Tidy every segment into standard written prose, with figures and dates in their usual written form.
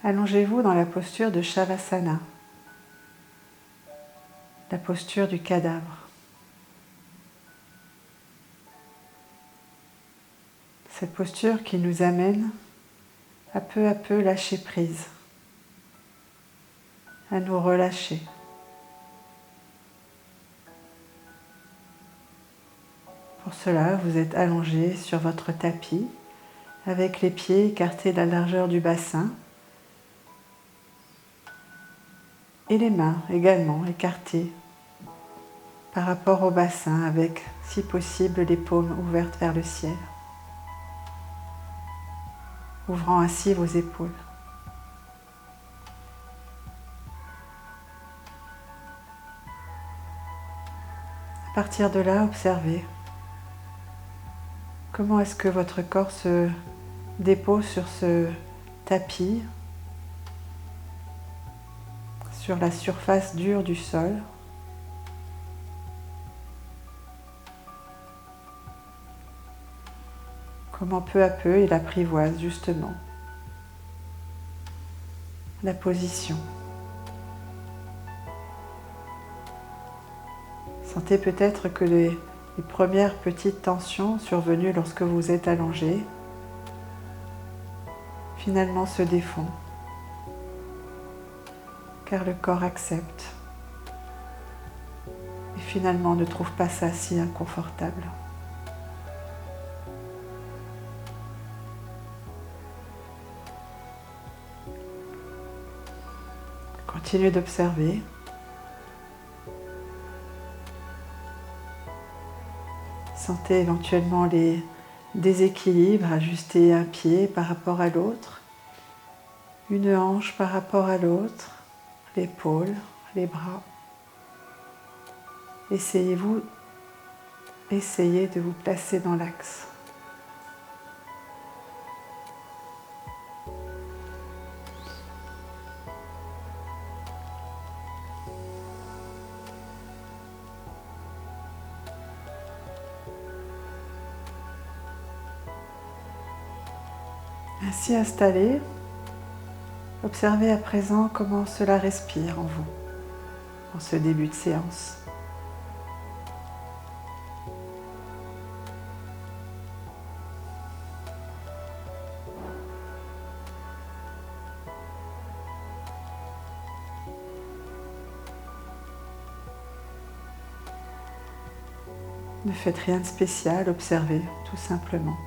Allongez-vous dans la posture de Shavasana, la posture du cadavre. Cette posture qui nous amène à peu lâcher prise, à nous relâcher. Pour cela, vous êtes allongé sur votre tapis, avec les pieds écartés de la largeur du bassin et les mains également écartées par rapport au bassin, avec, si possible, les paumes ouvertes vers le ciel, ouvrant ainsi vos épaules. À partir de là, observez comment est-ce que votre corps se dépose sur ce tapis, sur la surface dure du sol. Comment peu à peu il apprivoise justement la position. Sentez peut-être que les premières petites tensions survenues lorsque vous êtes allongé finalement se défont, car le corps accepte et finalement ne trouve pas ça si inconfortable. Continuez d'observer. Sentez éventuellement les déséquilibres, ajustez un pied par rapport à l'autre, une hanche par rapport à l'autre, l'épaule, les bras. Essayez de vous placer dans l'axe. Ainsi installé, observez à présent comment cela respire en vous, en ce début de séance. Ne faites rien de spécial, observez tout simplement.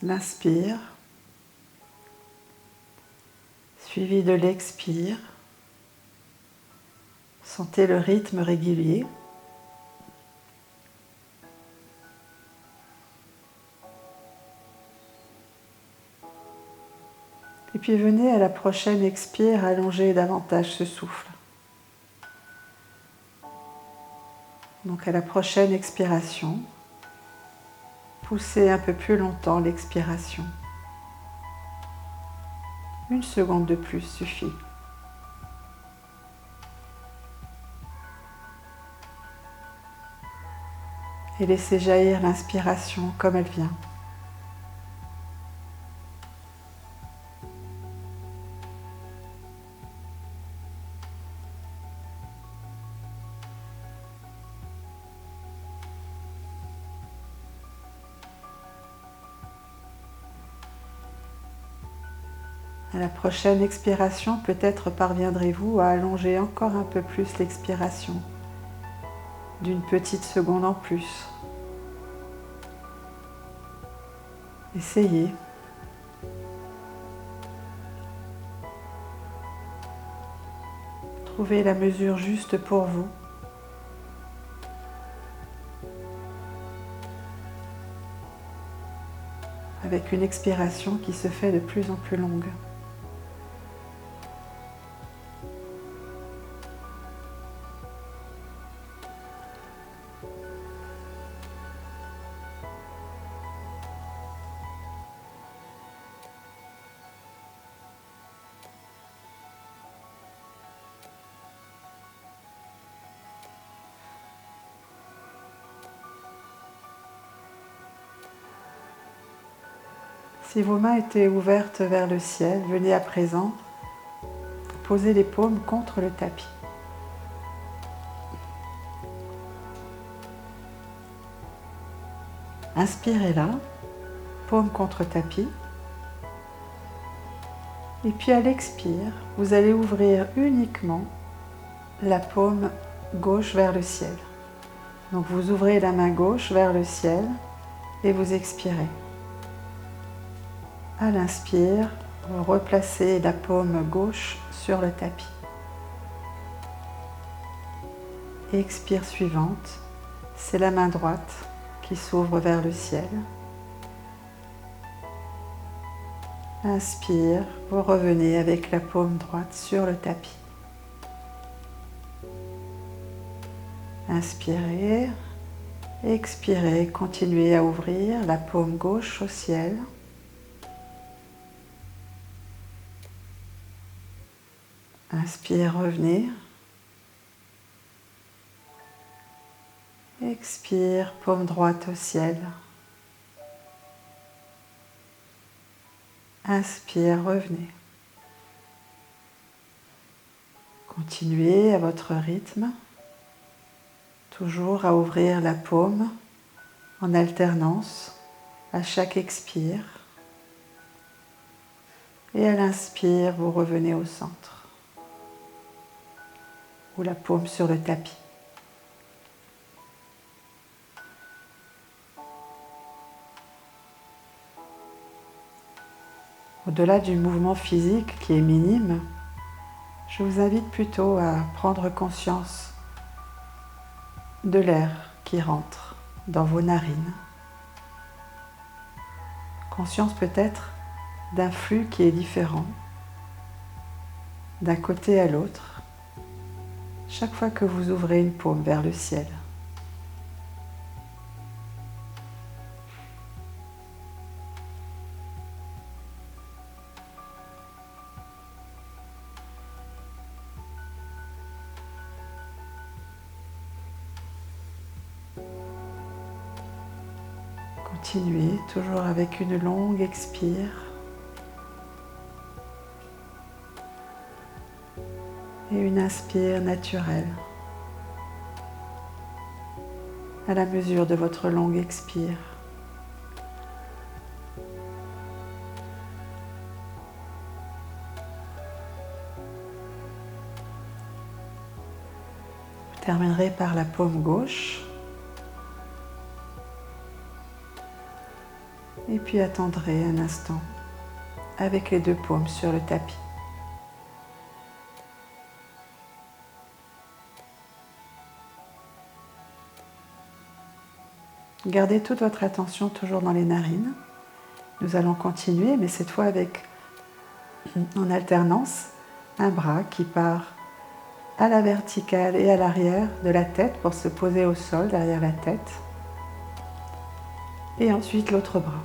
L'inspire, suivi de l'expire. Sentez le rythme régulier. Et puis venez à la prochaine expire allonger davantage ce souffle. Donc à la prochaine expiration, poussez un peu plus longtemps l'expiration. 1 seconde de plus suffit. Et laissez jaillir l'inspiration comme elle vient. À la prochaine expiration, peut-être parviendrez-vous à allonger encore un peu plus l'expiration, d'une petite seconde en plus. Essayez. Trouvez la mesure juste pour vous. Avec une expiration qui se fait de plus en plus longue. Si vos mains étaient ouvertes vers le ciel, venez à présent poser les paumes contre le tapis. Inspirez là, paume contre tapis. Et puis à l'expire, vous allez ouvrir uniquement la paume gauche vers le ciel. Donc vous ouvrez la main gauche vers le ciel et vous expirez. À l'inspire, vous replacez la paume gauche sur le tapis. Expire suivante, c'est la main droite qui s'ouvre vers le ciel. Inspire, vous revenez avec la paume droite sur le tapis. Inspirez, expirez, continuez à ouvrir la paume gauche au ciel. Inspire, revenez. Expire, paume droite au ciel. Inspire, revenez. Continuez à votre rythme, toujours à ouvrir la paume en alternance à chaque expire. Et à l'inspire, vous revenez au centre, ou la paume sur le tapis. Au-delà du mouvement physique qui est minime, je vous invite plutôt à prendre conscience de l'air qui rentre dans vos narines. Conscience peut-être d'un flux qui est différent d'un côté à l'autre chaque fois que vous ouvrez une paume vers le ciel. Continuez toujours avec une longue expire et une inspire naturelle à la mesure de votre longue expire. Vous terminerez par la paume gauche. Et puis attendrez un instant avec les deux paumes sur le tapis. Gardez toute votre attention toujours dans les narines. Nous allons continuer, mais cette fois avec, en alternance, un bras qui part à la verticale et à l'arrière de la tête pour se poser au sol derrière la tête. Et ensuite l'autre bras.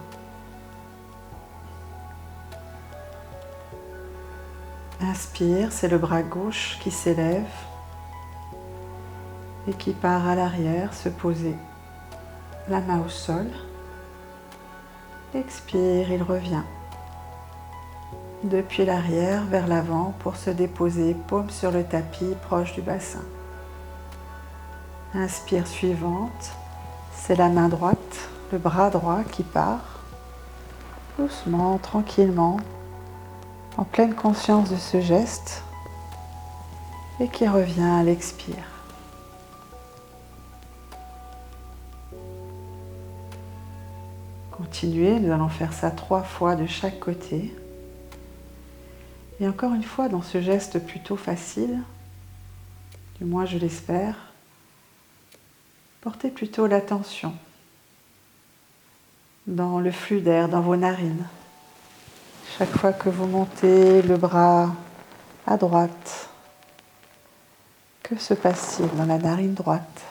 Inspire, c'est le bras gauche qui s'élève et qui part à l'arrière se poser la main au sol. Expire, il revient depuis l'arrière vers l'avant pour se déposer paume sur le tapis proche du bassin. Inspire suivante, c'est la main droite, le bras droit qui part doucement, tranquillement, en pleine conscience de ce geste et qui revient à l'expire. Continuez, nous allons faire ça 3 fois de chaque côté. Et encore une fois, dans ce geste plutôt facile, du moins je l'espère, portez plutôt l'attention dans le flux d'air, dans vos narines. Chaque fois que vous montez le bras à droite, que se passe-t-il dans la narine droite ?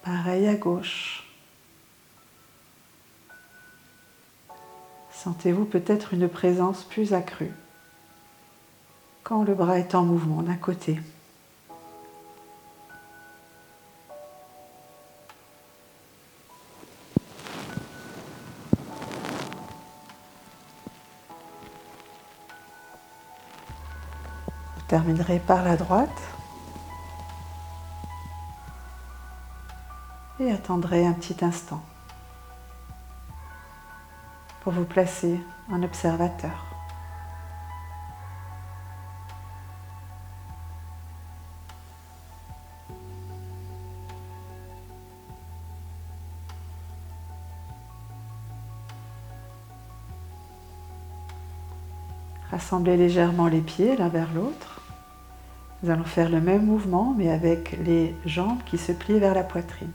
Pareil à gauche. Sentez-vous peut-être une présence plus accrue quand le bras est en mouvement d'un côté. terminerez par la droite et attendrez un petit instant pour vous placer en observateur. Rassemblez légèrement les pieds l'un vers l'autre. Nous allons faire le même mouvement mais avec les jambes qui se plient vers la poitrine.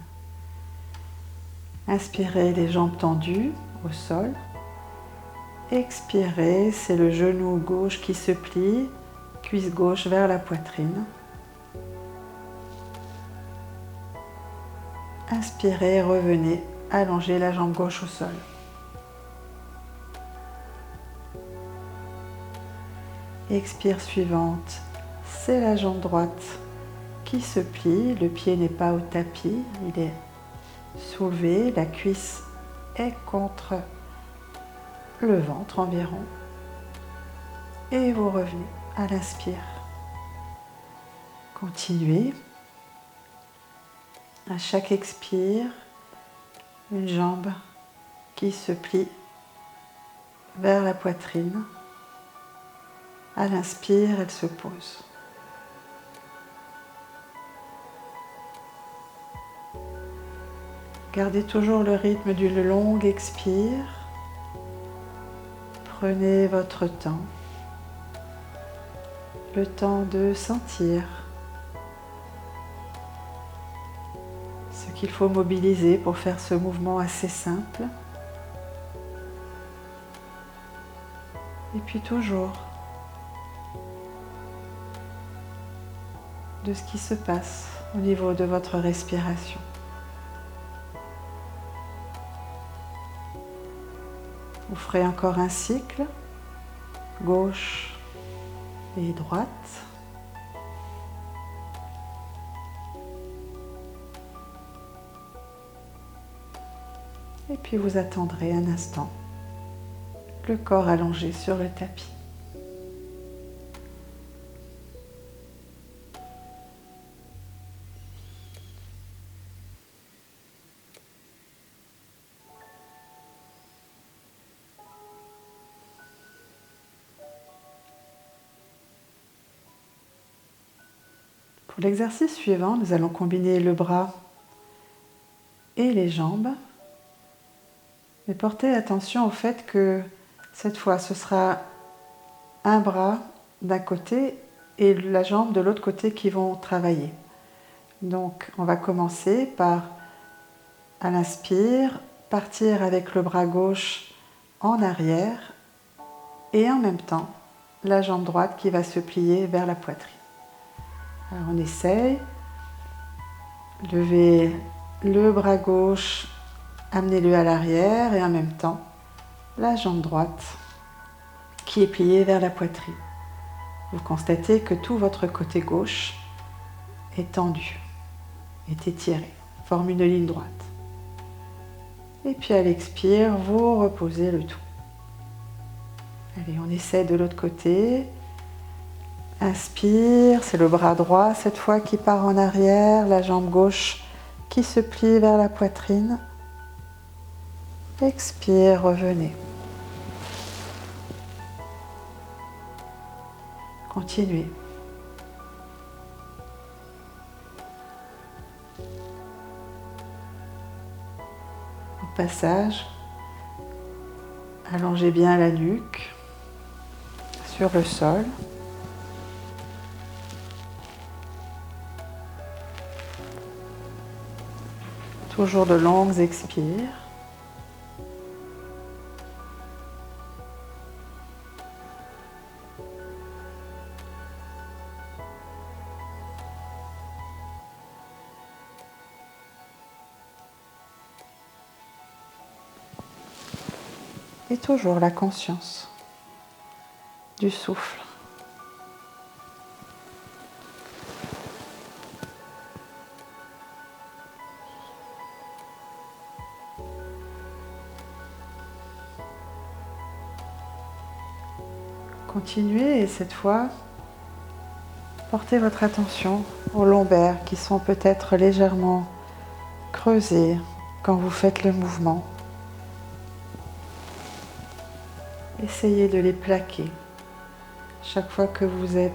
Inspirez, les jambes tendues au sol. Expirez, c'est le genou gauche qui se plie, cuisse gauche vers la poitrine. Inspirez, revenez, allongez la jambe gauche au sol. Expire suivante, c'est la jambe droite qui se plie, le pied n'est pas au tapis, il est soulevé, la cuisse est contre le ventre environ. Et vous revenez à l'inspire. Continuez. À chaque expire, une jambe qui se plie vers la poitrine. À l'inspire, elle se pose. Gardez toujours le rythme d'une longue expire. Prenez votre temps. Le temps de sentir ce qu'il faut mobiliser pour faire ce mouvement assez simple. Et puis toujours de ce qui se passe au niveau de votre respiration. Vous ferez encore un cycle, gauche et droite. Et puis vous attendrez un instant, le corps allongé sur le tapis. Pour l'exercice suivant, nous allons combiner le bras et les jambes. Mais portez attention au fait que cette fois, ce sera un bras d'un côté et la jambe de l'autre côté qui vont travailler. Donc, on va commencer par, à l'inspire, partir avec le bras gauche en arrière et en même temps, la jambe droite qui va se plier vers la poitrine. Alors on essaye, levez le bras gauche, amenez-le à l'arrière et en même temps, la jambe droite qui est pliée vers la poitrine. Vous constatez que tout votre côté gauche est tendu, est étiré, forme une ligne droite. Et puis à l'expire, vous reposez le tout. Allez, on essaie de l'autre côté. Inspire, c'est le bras droit cette fois qui part en arrière, la jambe gauche qui se plie vers la poitrine. Expire, revenez. Continuez. Au passage, allongez bien la nuque sur le sol. Toujours de longues expires. Et toujours la conscience du souffle. Continuez et cette fois, portez votre attention aux lombaires qui sont peut-être légèrement creusés quand vous faites le mouvement. Essayez de les plaquer. Chaque fois que vous êtes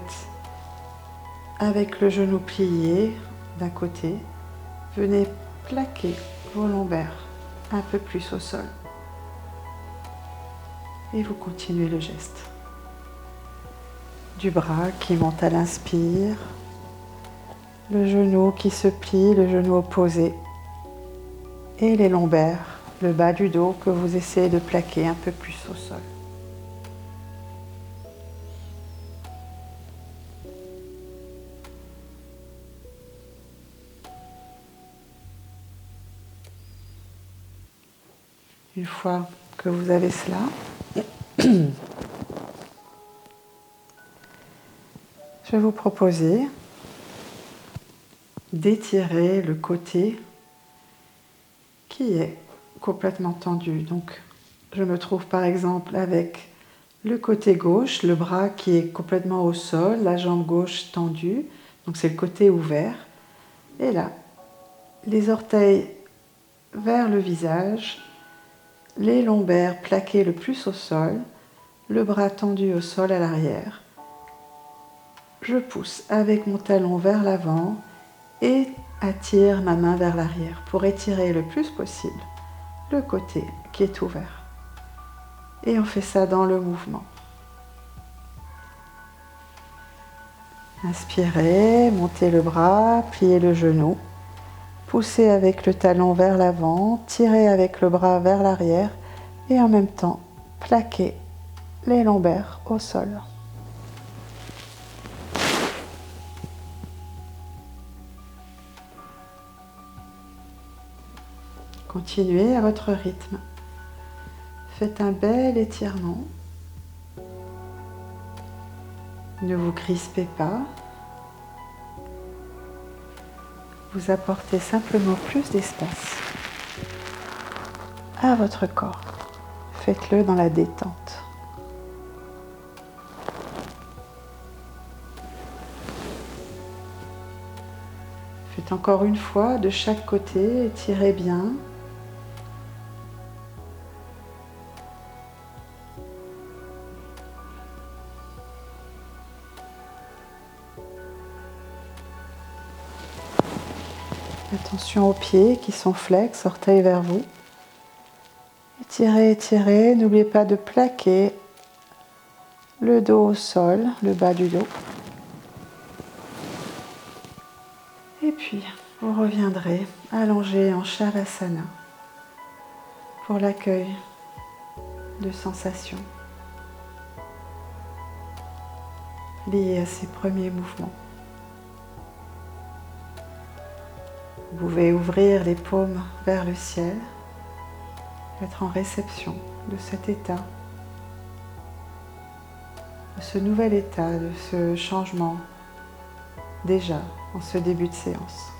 avec le genou plié d'un côté, venez plaquer vos lombaires un peu plus au sol. Et vous continuez le geste. Du bras qui monte à l'inspire, le genou qui se plie, le genou opposé, et les lombaires, le bas du dos que vous essayez de plaquer un peu plus au sol. Une fois que vous avez cela, je vais vous proposer d'étirer le côté qui est complètement tendu. Donc, je me trouve par exemple avec le côté gauche, le bras qui est complètement au sol, la jambe gauche tendue, donc c'est le côté ouvert. Et là, les orteils vers le visage, les lombaires plaqués le plus au sol, le bras tendu au sol à l'arrière. Je pousse avec mon talon vers l'avant et attire ma main vers l'arrière pour étirer le plus possible le côté qui est ouvert. Et on fait ça dans le mouvement. Inspirez, montez le bras, pliez le genou, poussez avec le talon vers l'avant, tirez avec le bras vers l'arrière et en même temps plaquez les lombaires au sol. Continuez à votre rythme. Faites un bel étirement. Ne vous crispez pas. Vous apportez simplement plus d'espace à votre corps. Faites-le dans la détente. Faites encore une fois de chaque côté, étirez bien. Attention aux pieds qui sont flex, orteils vers vous. Étirez, étirez. N'oubliez pas de plaquer le dos au sol, le bas du dos. Et puis, vous reviendrez allongé en Shavasana pour l'accueil de sensations liées à ces premiers mouvements. Vous pouvez ouvrir les paumes vers le ciel, être en réception de cet état, de ce nouvel état, de ce changement déjà en ce début de séance.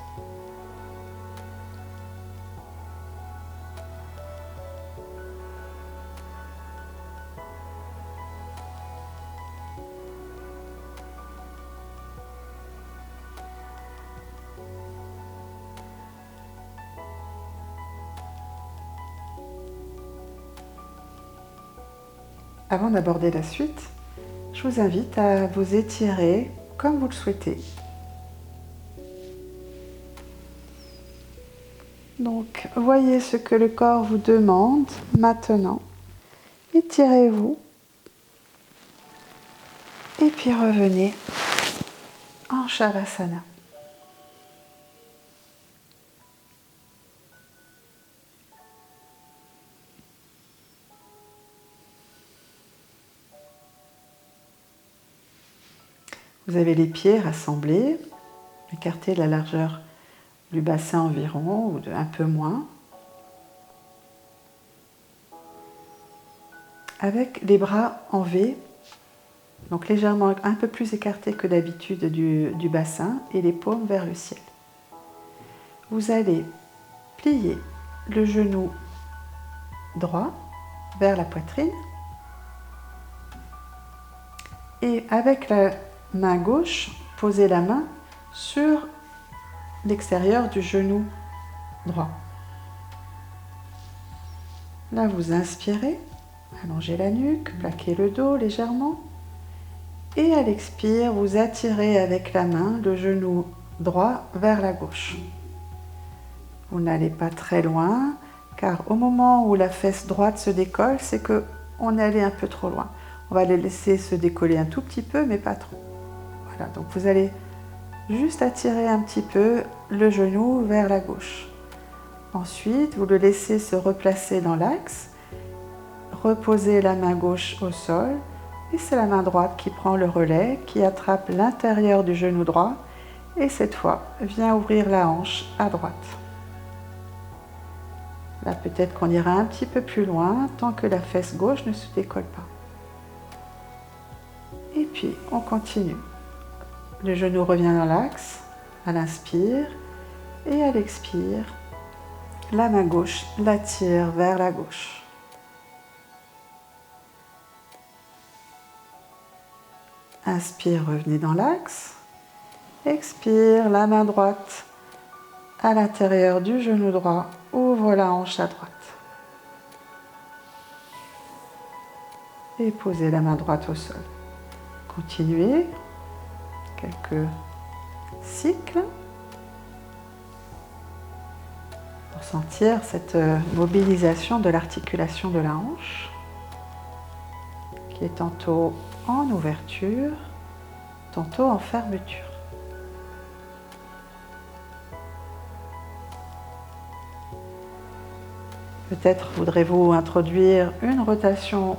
Avant d'aborder la suite, je vous invite à vous étirer comme vous le souhaitez. Donc, voyez ce que le corps vous demande maintenant. Étirez-vous. Et puis revenez en Shavasana. Vous avez les pieds rassemblés, écartés de la largeur du bassin environ, ou un peu moins. Avec les bras en V, donc légèrement un peu plus écartés que d'habitude du bassin, et les paumes vers le ciel. Vous allez plier le genou droit vers la poitrine, et avec la main gauche, poser la main sur l'extérieur du genou droit. Là, vous inspirez, allongez la nuque, plaquez le dos légèrement. Et à l'expire, vous attirez avec la main le genou droit vers la gauche. Vous n'allez pas très loin, car au moment où la fesse droite se décolle, c'est qu'on est allé un peu trop loin. On va les laisser se décoller un tout petit peu, mais pas trop. Voilà, donc vous allez juste attirer un petit peu le genou vers la gauche. Ensuite, vous le laissez se replacer dans l'axe, reposez la main gauche au sol, et c'est la main droite qui prend le relais, qui attrape l'intérieur du genou droit, et cette fois, vient ouvrir la hanche à droite. Là, peut-être qu'on ira un petit peu plus loin, tant que la fesse gauche ne se décolle pas. Et puis, on continue. Le genou revient dans l'axe, à l'inspire, et à l'expire, la main gauche l'attire vers la gauche. Inspire, revenez dans l'axe. Expire, la main droite à l'intérieur du genou droit, ouvre la hanche à droite. Et posez la main droite au sol. Continuez quelques cycles pour sentir cette mobilisation de l'articulation de la hanche qui est tantôt en ouverture, tantôt en fermeture. Peut-être voudrez-vous introduire une rotation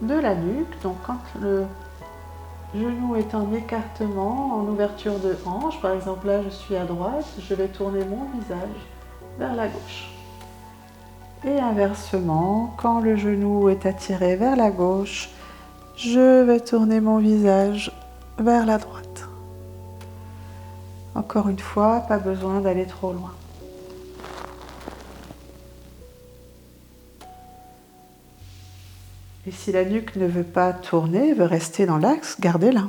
de la nuque. Donc quand le genou est en écartement, en ouverture de hanche, par exemple là je suis à droite, je vais tourner mon visage vers la gauche. Et inversement, quand le genou est attiré vers la gauche, je vais tourner mon visage vers la droite. Encore une fois, pas besoin d'aller trop loin. Et si la nuque ne veut pas tourner, veut rester dans l'axe, gardez-la.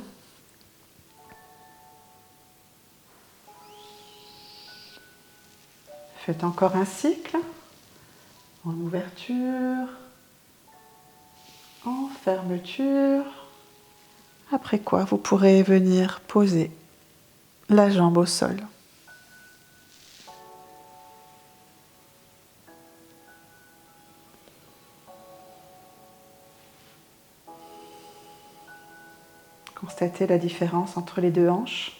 Faites encore un cycle, en ouverture, en fermeture. Après quoi, vous pourrez venir poser la jambe au sol. Constatez la différence entre les deux hanches.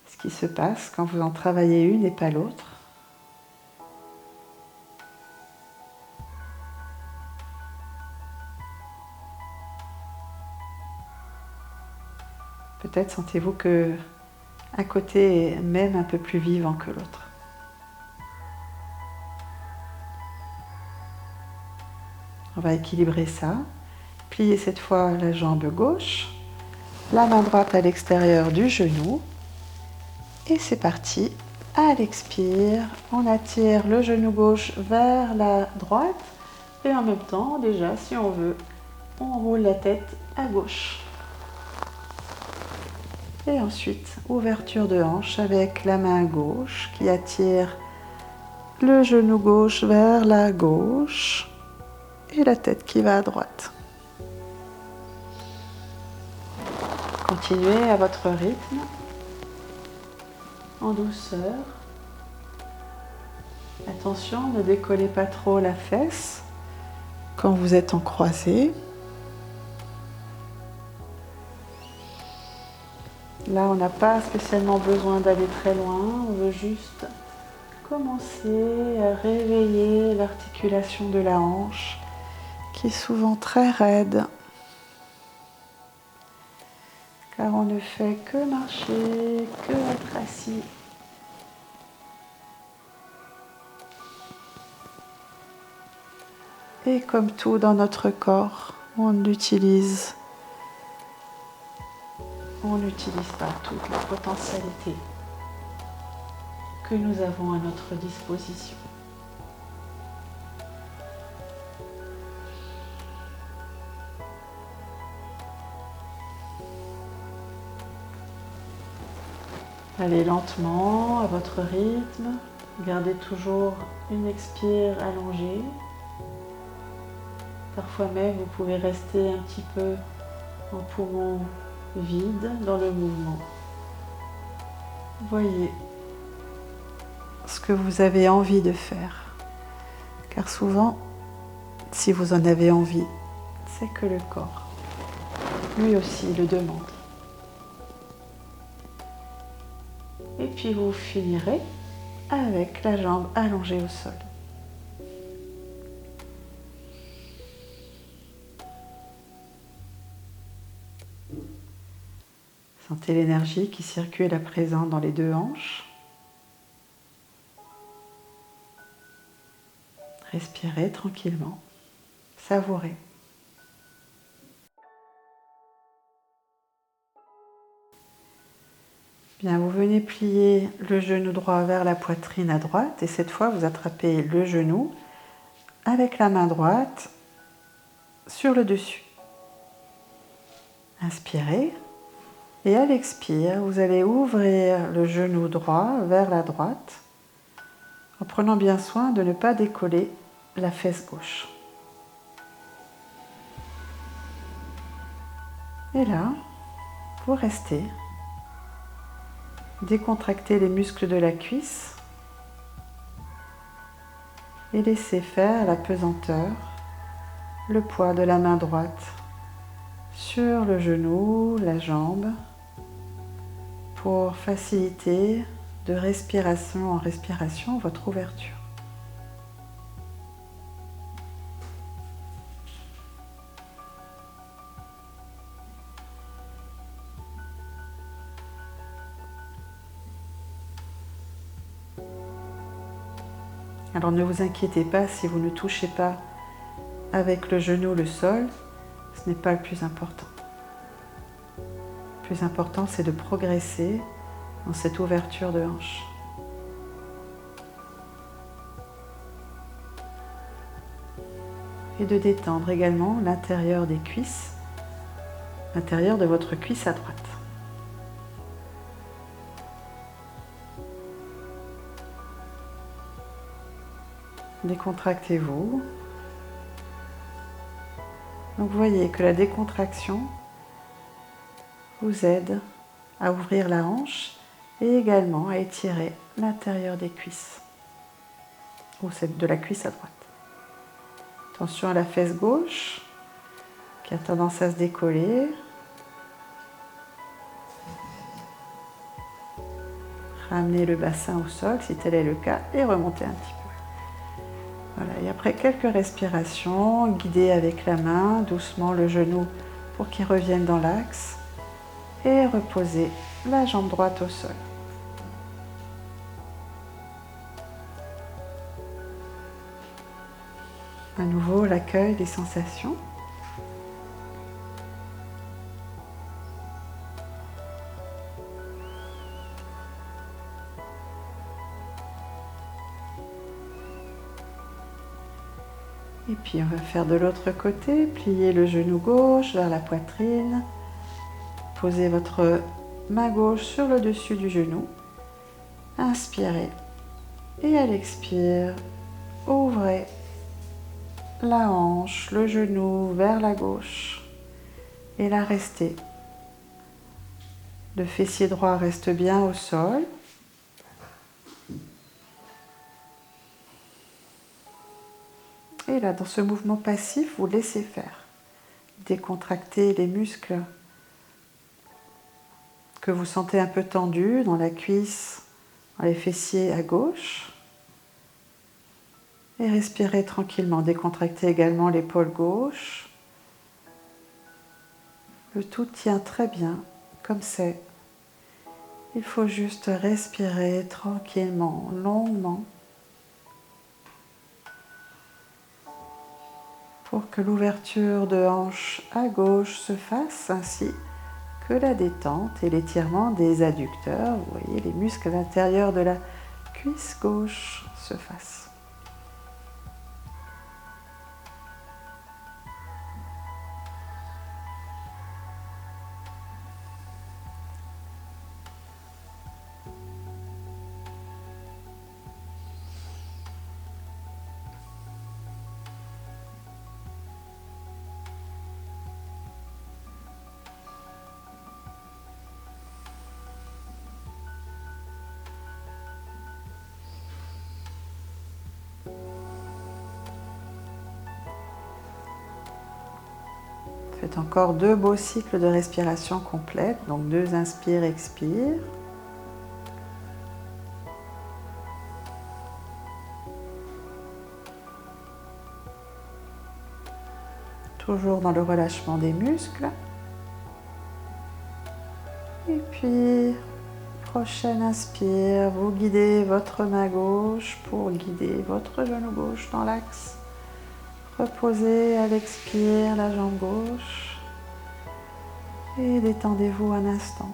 Ce qui se passe quand vous en travaillez une et pas l'autre. Peut-être sentez-vous que un côté est même un peu plus vivant que l'autre. On va équilibrer ça. Pliez cette fois la jambe gauche, la main droite à l'extérieur du genou. Et c'est parti. À l'expire, on attire le genou gauche vers la droite. Et en même temps, déjà, si on veut, on roule la tête à gauche. Et ensuite, ouverture de hanche avec la main gauche qui attire le genou gauche vers la gauche et la tête qui va à droite. Continuez à votre rythme, en douceur. Attention, ne décollez pas trop la fesse quand vous êtes en croisée. Là, on n'a pas spécialement besoin d'aller très loin, on veut juste commencer à réveiller l'articulation de la hanche qui est souvent très raide car on ne fait que marcher, que être assis. Et comme tout dans notre corps, on n'utilise pas toute la potentialité que nous avons à notre disposition. Allez lentement à votre rythme. Gardez toujours une expire allongée. Parfois même, vous pouvez rester un petit peu en poumon vide dans le mouvement. Voyez ce que vous avez envie de faire. Car souvent, si vous en avez envie, c'est que le corps, lui aussi, le demande. Et puis vous finirez avec la jambe allongée au sol. Sentez l'énergie qui circule à présent dans les deux hanches. Respirez tranquillement, savourez. Bien, vous venez plier le genou droit vers la poitrine à droite et cette fois vous attrapez le genou avec la main droite sur le dessus. Inspirez et à l'expire, vous allez ouvrir le genou droit vers la droite en prenant bien soin de ne pas décoller la fesse gauche. Et là, vous restez. Décontractez les muscles de la cuisse et laissez faire la pesanteur, le poids de la main droite sur le genou, la jambe, pour faciliter de respiration en respiration votre ouverture. Alors ne vous inquiétez pas si vous ne touchez pas avec le genou le sol, ce n'est pas le plus important. Le plus important, c'est de progresser dans cette ouverture de hanche. Et de détendre également l'intérieur des cuisses, l'intérieur de votre cuisse à droite. Décontractez-vous. Donc vous voyez que la décontraction vous aide à ouvrir la hanche et également à étirer l'intérieur des cuisses, ou celle de la cuisse à droite. Attention à la fesse gauche qui a tendance à se décoller. Ramenez le bassin au sol si tel est le cas et remontez un petit peu. Voilà, et après quelques respirations, guidez avec la main doucement le genou pour qu'il revienne dans l'axe et reposez la jambe droite au sol. À nouveau, l'accueil des sensations. Et puis on va faire de l'autre côté, plier le genou gauche vers la poitrine, posez votre main gauche sur le dessus du genou, inspirez et à l'expire, ouvrez la hanche, le genou vers la gauche et là restez. Le fessier droit reste bien au sol. Et là, dans ce mouvement passif, vous laissez faire. Décontractez les muscles que vous sentez un peu tendus dans la cuisse, dans les fessiers à gauche. Et respirez tranquillement. Décontractez également l'épaule gauche. Le tout tient très bien, comme c'est. Il faut juste respirer tranquillement, longuement, pour que l'ouverture de hanche à gauche se fasse, ainsi que la détente et l'étirement des adducteurs. Vous voyez, les muscles à l'intérieur de la cuisse gauche se fassent. Faites encore 2 beaux cycles de respiration complète. Donc 2 inspires, expires. Toujours dans le relâchement des muscles. Et puis, prochaine inspire, vous guidez votre main gauche pour guider votre genou gauche dans l'axe. Reposez à l'expire la jambe gauche et détendez-vous un instant.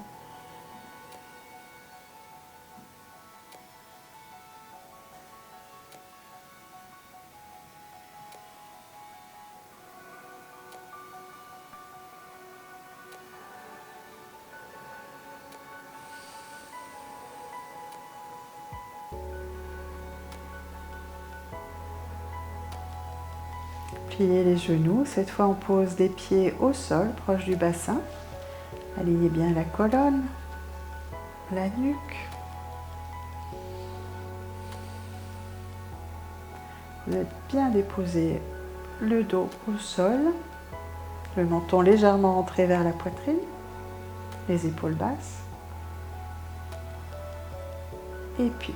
Pliez les genoux. Cette fois, on pose les pieds au sol, proche du bassin. Alignez bien la colonne, la nuque. Vous êtes bien déposé le dos au sol, le menton légèrement rentré vers la poitrine, les épaules basses. Et puis,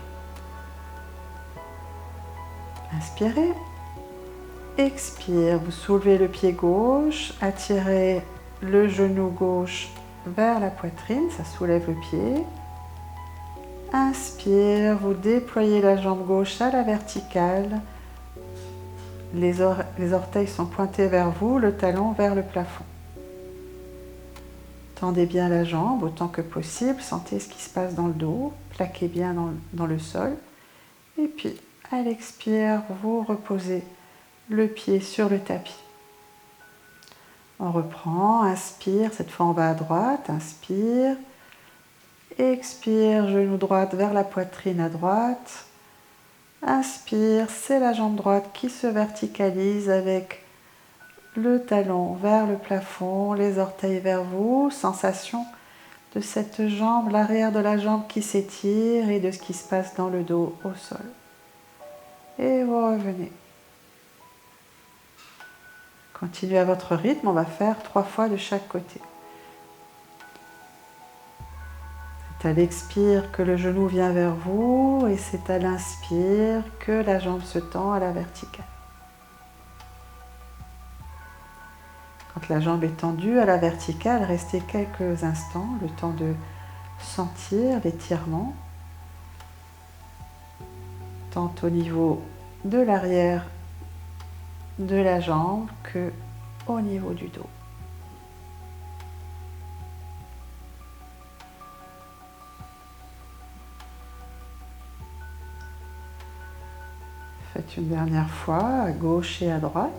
inspirez. Expire, vous soulevez le pied gauche, attirez le genou gauche vers la poitrine, ça soulève le pied. Inspire, vous déployez la jambe gauche à la verticale. Les orteils sont pointés vers vous, le talon vers le plafond. Tendez bien la jambe autant que possible, sentez ce qui se passe dans le dos, plaquez bien dans le sol. Et puis, à l'expire, vous reposez le pied sur le tapis. On reprend, inspire, cette fois on va à droite, inspire, expire, genou droit vers la poitrine à droite, inspire, c'est la jambe droite qui se verticalise avec le talon vers le plafond, les orteils vers vous, sensation de cette jambe, l'arrière de la jambe qui s'étire et de ce qui se passe dans le dos au sol. Et vous revenez. Continuez à votre rythme, on va faire 3 fois de chaque côté. C'est à l'expire que le genou vient vers vous et c'est à l'inspire que la jambe se tend à la verticale. Quand la jambe est tendue à la verticale, restez quelques instants, le temps de sentir l'étirement, tant au niveau de l'arrière de la jambe que au niveau du dos. Faites une dernière fois à gauche et à droite.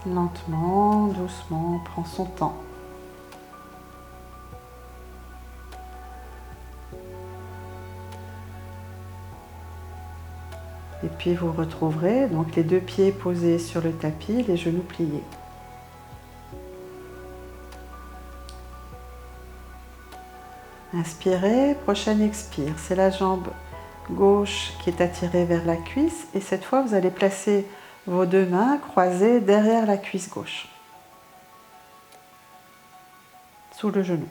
Lentement, doucement, prend son temps. Et puis vous retrouverez donc les 2 pieds posés sur le tapis, les genoux pliés. Inspirez, prochaine expire, c'est la jambe gauche qui est attirée vers la cuisse et cette fois vous allez placer vos 2 mains croisées derrière la cuisse gauche, sous le genou.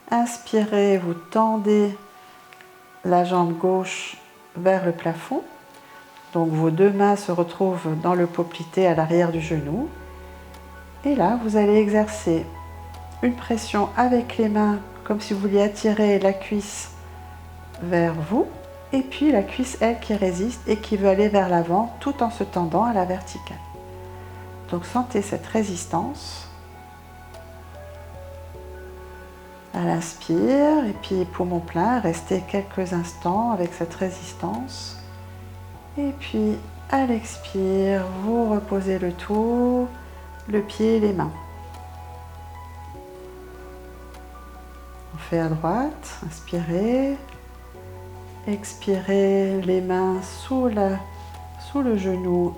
Inspirez, vous tendez la jambe gauche vers le plafond. Donc vos 2 mains se retrouvent dans le poplité à l'arrière du genou. Et là, vous allez exercer une pression avec les mains, comme si vous vouliez attirer la cuisse vers vous. Et puis la cuisse, elle, qui résiste et qui veut aller vers l'avant tout en se tendant à la verticale. Donc sentez cette résistance. À l'inspire, et puis poumon plein, restez quelques instants avec cette résistance. Et puis à l'expire, vous reposez le tout, le pied et les mains. On fait à droite, inspirez. Expirez, les mains sous le genou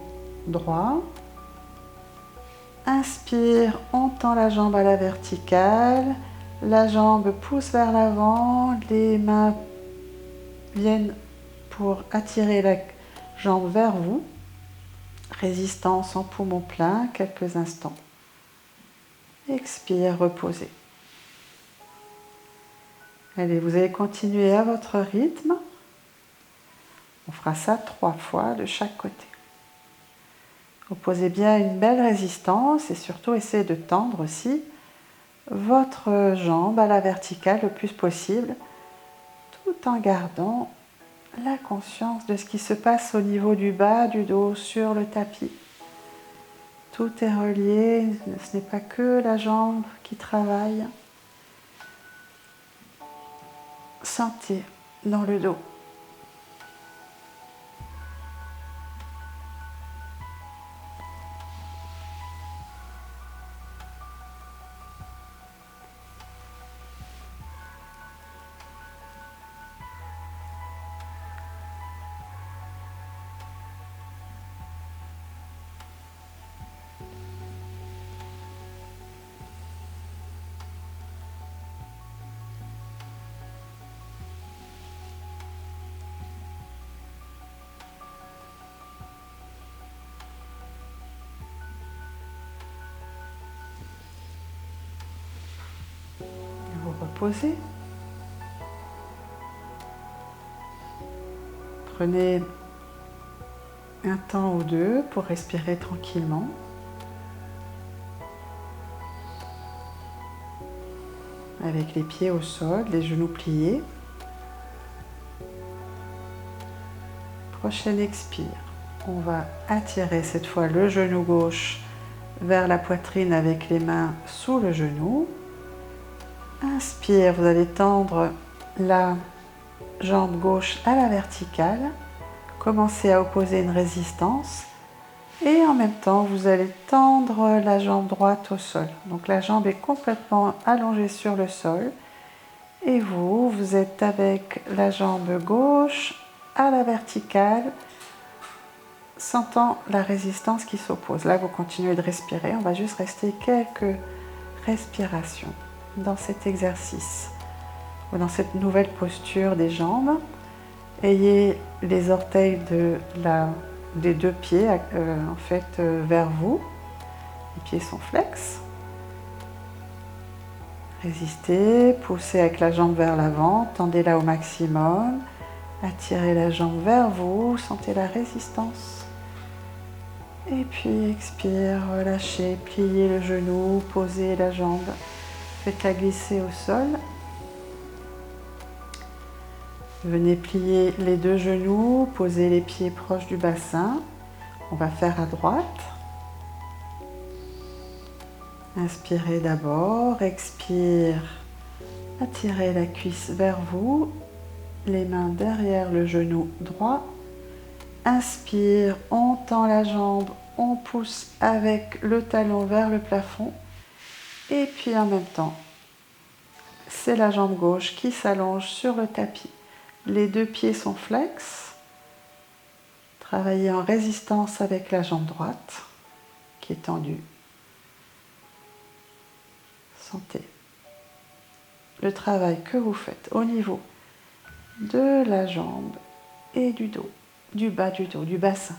droit. Inspire, on tend la jambe à la verticale. La jambe pousse vers l'avant, les mains viennent pour attirer la jambe vers vous. Résistance en poumon plein, quelques instants. Expire, reposez. Allez, vous allez continuer à votre rythme. On fera ça 3 fois de chaque côté. Opposez bien une belle résistance et surtout essayez de tendre aussi votre jambe à la verticale le plus possible, tout en gardant la conscience de ce qui se passe au niveau du bas du dos sur le tapis. Tout est relié, ce n'est pas que la jambe qui travaille. Sentez dans le dos. Vous reposez. Prenez un temps ou deux pour respirer tranquillement. Avec les pieds au sol, les genoux pliés. Prochaine expire. On va attirer cette fois le genou gauche vers la poitrine avec les mains sous le genou. Inspire, vous allez tendre la jambe gauche à la verticale. Commencez à opposer une résistance. Et en même temps, vous allez tendre la jambe droite au sol. Donc la jambe est complètement allongée sur le sol. Et vous êtes avec la jambe gauche à la verticale, sentant la résistance qui s'oppose. Là, vous continuez de respirer. On va juste rester quelques respirations dans cet exercice ou dans cette nouvelle posture des jambes. Ayez les orteils des deux pieds vers vous. Les pieds sont flex. Résistez, poussez avec la jambe vers l'avant, tendez-la au maximum. Attirez la jambe vers vous, sentez la résistance. Et puis expire, relâchez, pliez le genou, posez la jambe, faites-la glisser au sol. Venez plier les deux genoux, posez les pieds proches du bassin. On va faire à droite. Inspirez d'abord, expire, attirez la cuisse vers vous, les mains derrière le genou droit. Inspire, on tend la jambe, on pousse avec le talon vers le plafond. Et puis en même temps, c'est la jambe gauche qui s'allonge sur le tapis. Les deux pieds sont flex. Travaillez en résistance avec la jambe droite qui est tendue. Sentez le travail que vous faites au niveau de la jambe et du dos, du bas du dos, du bassin.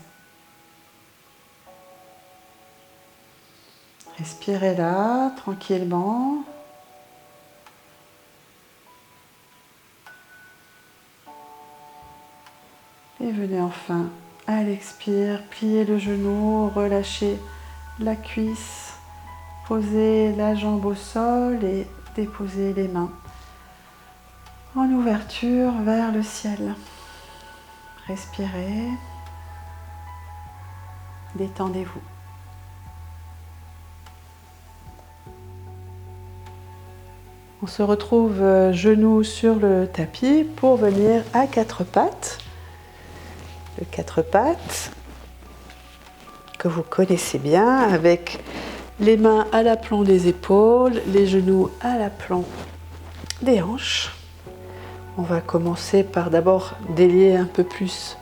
Respirez là, tranquillement. Et venez enfin à l'expire, plier le genou, relâchez la cuisse, posez la jambe au sol et déposez les mains en ouverture vers le ciel. Respirez, détendez-vous. On se retrouve genoux sur le tapis pour venir à quatre pattes. Le quatre pattes que vous connaissez bien avec les mains à l'aplomb des épaules, les genoux à l'aplomb des hanches. On va commencer par d'abord délier un peu plus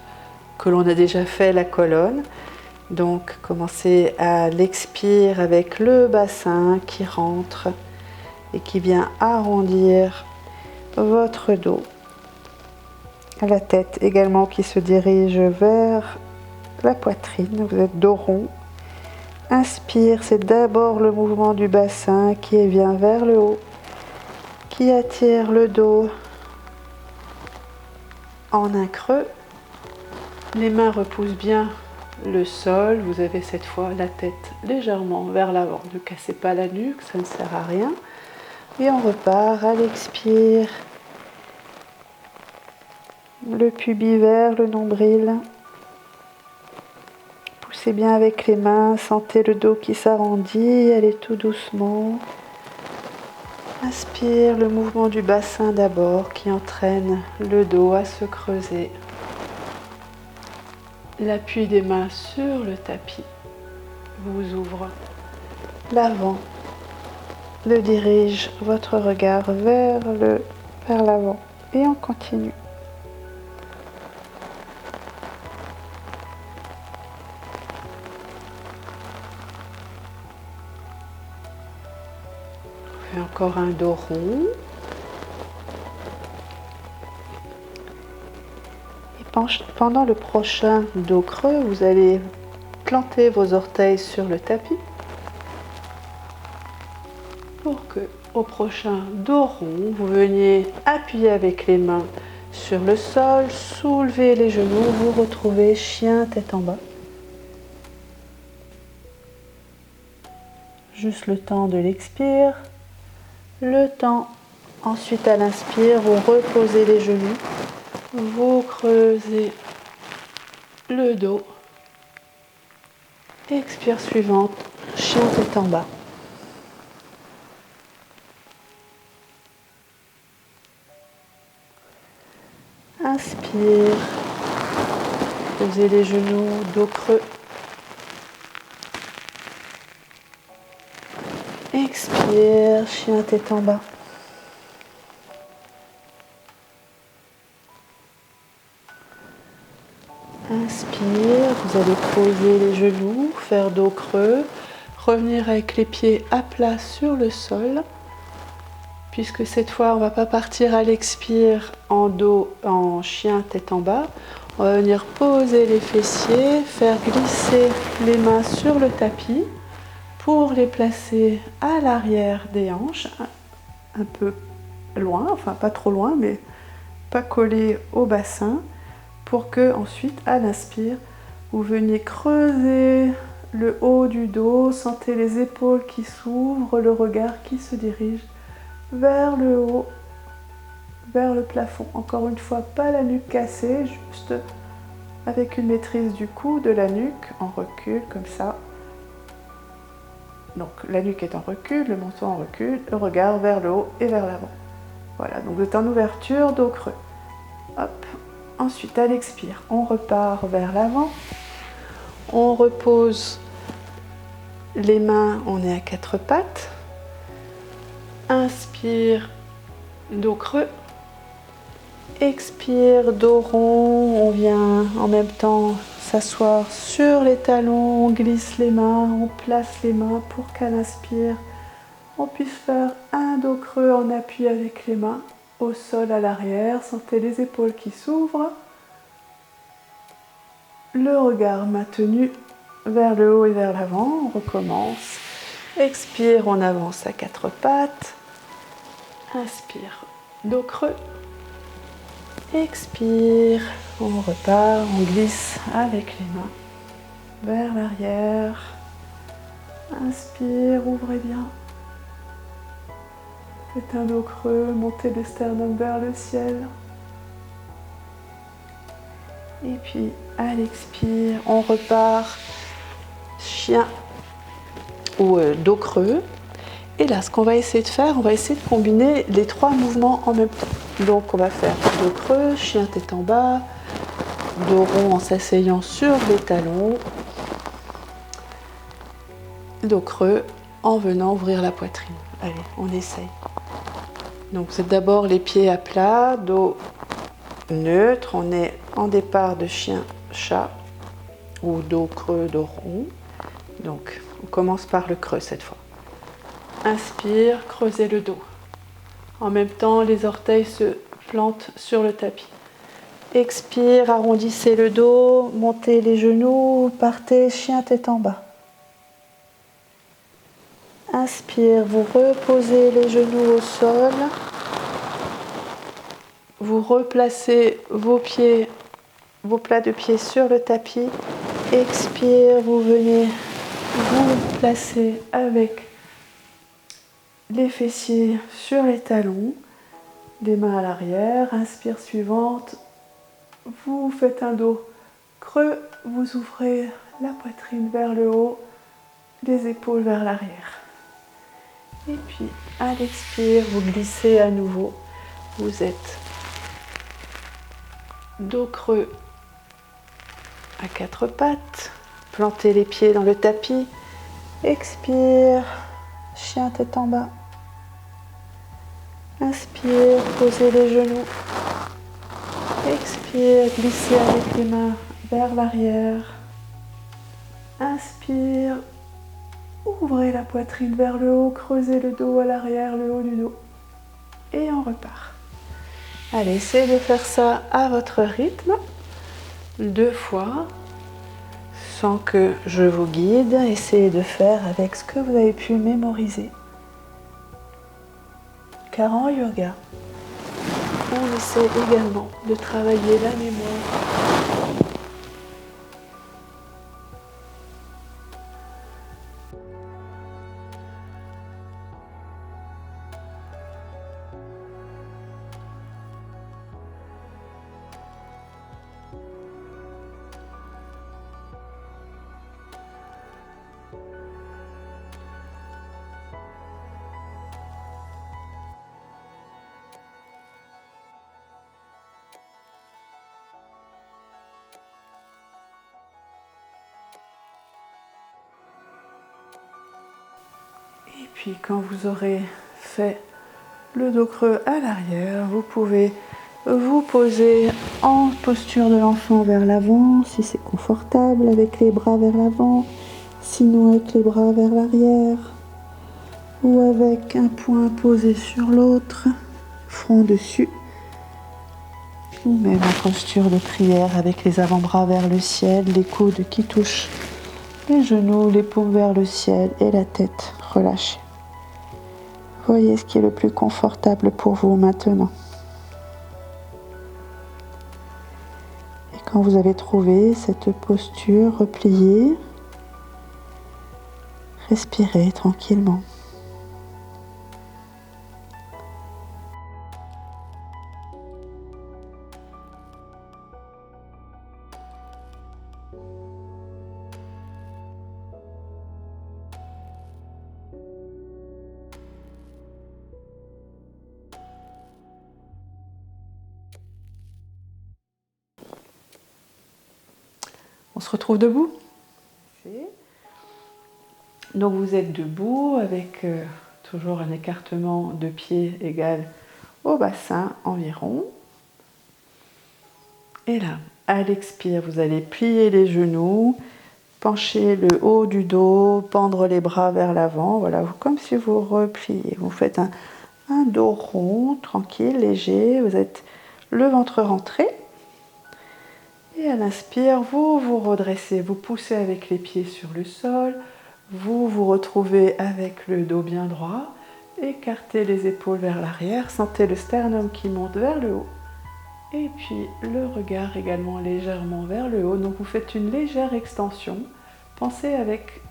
que l'on a déjà fait la colonne. Donc commencez à l'expire avec le bassin qui rentre et qui vient arrondir votre dos. La tête également qui se dirige vers la poitrine, vous êtes dos rond. Inspire, c'est d'abord le mouvement du bassin qui vient vers le haut, qui attire le dos en un creux. Les mains repoussent bien le sol, vous avez cette fois la tête légèrement vers l'avant, ne cassez pas la nuque, ça ne sert à rien. Et on repart à l'expire, le pubis vers le nombril. Poussez bien avec les mains, sentez le dos qui s'arrondit, allez tout doucement. Inspire, le mouvement du bassin d'abord qui entraîne le dos à se creuser. L'appui des mains sur le tapis vous ouvre l'avant, le dirige votre regard vers l'avant et on continue. On fait encore un dos rond. Pendant le prochain dos creux, vous allez planter vos orteils sur le tapis pour que au prochain dos rond, vous veniez appuyer avec les mains sur le sol, soulever les genoux, vous retrouvez chien tête en bas. Juste le temps de l'expire, le temps ensuite à l'inspire, vous reposez les genoux. Vous creusez le dos. Expire suivante, chien tête en bas. Inspire. Posez les genoux, dos creux. Expire, chien tête en bas. Inspire, vous allez poser les genoux, faire dos creux, revenir avec les pieds à plat sur le sol, puisque cette fois on ne va pas partir à l'expire en dos, en chien tête en bas. On va venir poser les fessiers, faire glisser les mains sur le tapis pour les placer à l'arrière des hanches, un peu loin, enfin pas trop loin, mais pas collé au bassin, pour que ensuite à l'inspire vous veniez creuser le haut du dos, sentez les épaules qui s'ouvrent, le regard qui se dirige vers le haut, vers le plafond. Encore une fois, pas la nuque cassée, juste avec une maîtrise du cou, de la nuque, en recul comme ça. Donc la nuque est en recul, le menton en recul, le regard vers le haut et vers l'avant. Voilà, donc vous êtes en ouverture, dos creux. Hop. Ensuite, à l'expire, on repart vers l'avant. On repose les mains, on est à quatre pattes. Inspire, dos creux. Expire, dos rond. On vient en même temps s'asseoir sur les talons. On glisse les mains, on place les mains pour qu'à l'inspire, on puisse faire un dos creux en appui avec les mains au sol à l'arrière. Sentez les épaules qui s'ouvrent. Le regard maintenu vers le haut et vers l'avant. On recommence. Expire, on avance à quatre pattes. Inspire, dos creux. Expire, on repart, on glisse avec les mains vers l'arrière. Inspire, ouvrez bien. Faites un dos creux, montez le sternum vers le ciel. Et puis, à l'expire, on repart, chien ou dos creux. Et là, ce qu'on va essayer de faire, on va essayer de combiner les trois mouvements en même temps. Donc, on va faire dos creux, chien tête en bas, dos rond en s'asseyant sur les talons, dos creux en venant ouvrir la poitrine. Allez, on essaye. Donc, c'est d'abord les pieds à plat, dos neutre, on est en départ de chien-chat ou dos creux, dos rond. Donc, on commence par le creux cette fois. Inspire, creusez le dos. En même temps, les orteils se plantent sur le tapis. Expire, arrondissez le dos, montez les genoux, partez, chien tête en bas. Inspire, vous reposez les genoux au sol. Vous replacez vos pieds, vos plats de pieds sur le tapis. Expire, vous venez vous placer avec les fessiers sur les talons, les mains à l'arrière. Inspire suivante. Vous faites un dos creux, vous ouvrez la poitrine vers le haut, les épaules vers l'arrière. Et puis, à l'expire, vous glissez à nouveau. Vous êtes dos creux à quatre pattes. Plantez les pieds dans le tapis. Expire, chien tête en bas. Inspire, posez les genoux. Expire, glissez avec les mains vers l'arrière. Inspire, ouvrez la poitrine vers le haut, creusez le dos à l'arrière, le haut du dos. Et on repart. Allez, essayez de faire ça à votre rythme, 2 fois, sans que je vous guide. Essayez de faire avec ce que vous avez pu mémoriser. Car en yoga, on essaie également de travailler la mémoire. Et puis quand vous aurez fait le dos creux à l'arrière, vous pouvez vous poser en posture de l'enfant vers l'avant, si c'est confortable, avec les bras vers l'avant, sinon avec les bras vers l'arrière, ou avec un point posé sur l'autre, front dessus, ou même en posture de prière avec les avant-bras vers le ciel, les coudes qui touchent les genoux, les paumes vers le ciel et la tête relâchée. Voyez ce qui est le plus confortable pour vous maintenant. Et quand vous avez trouvé cette posture, repliée, respirez tranquillement. On se retrouve debout. Donc vous êtes debout avec toujours un écartement de pied égal au bassin environ. Et là, à l'expire, vous allez plier les genoux, pencher le haut du dos, pendre les bras vers l'avant. Voilà, comme si vous repliez. Vous faites un dos rond, tranquille, léger. Vous êtes le ventre rentré. Et à l'inspire, vous vous redressez, vous poussez avec les pieds sur le sol, vous vous retrouvez avec le dos bien droit, écartez les épaules vers l'arrière, sentez le sternum qui monte vers le haut, et puis le regard également légèrement vers le haut. Donc vous faites une légère extension, pensez avec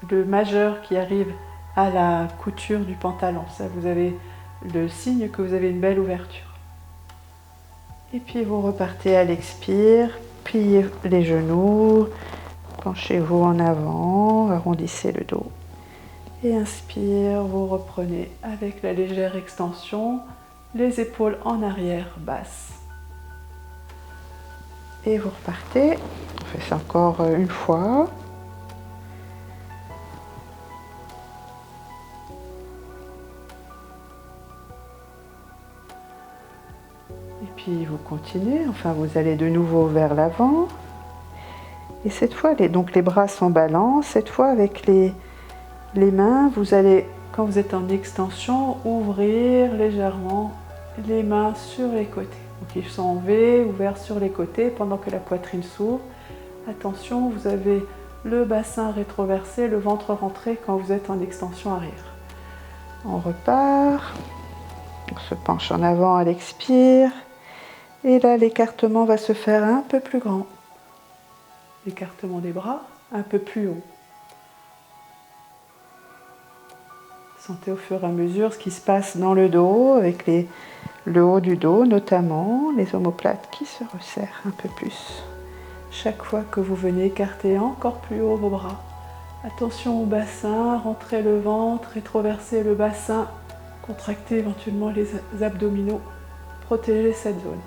le majeur qui arrive à la couture du pantalon, ça vous avez le signe que vous avez une belle ouverture. Et puis vous repartez à l'expire, pliez les genoux, penchez-vous en avant, arrondissez le dos. Et inspire, vous reprenez avec la légère extension, les épaules en arrière, basses. Et vous repartez, on fait ça encore une fois. Puis vous continuez, enfin vous allez de nouveau vers l'avant. Et cette fois, donc les bras sont ballants. Cette fois avec les Les mains, vous allez, quand vous êtes en extension, ouvrir légèrement les mains sur les côtés. Donc ils sont en V, ouverts sur les côtés pendant que la poitrine s'ouvre. Attention, vous avez le bassin rétroversé, le ventre rentré quand vous êtes en extension arrière. On repart, on se penche en avant à l'expire. Et là, l'écartement va se faire un peu plus grand. L'écartement des bras, un peu plus haut. Sentez au fur et à mesure ce qui se passe dans le dos, avec le haut du dos notamment, les omoplates qui se resserrent un peu plus. Chaque fois que vous venez écarter encore plus haut vos bras. Attention au bassin, rentrez le ventre, rétroversez le bassin, contractez éventuellement les abdominaux, protégez cette zone.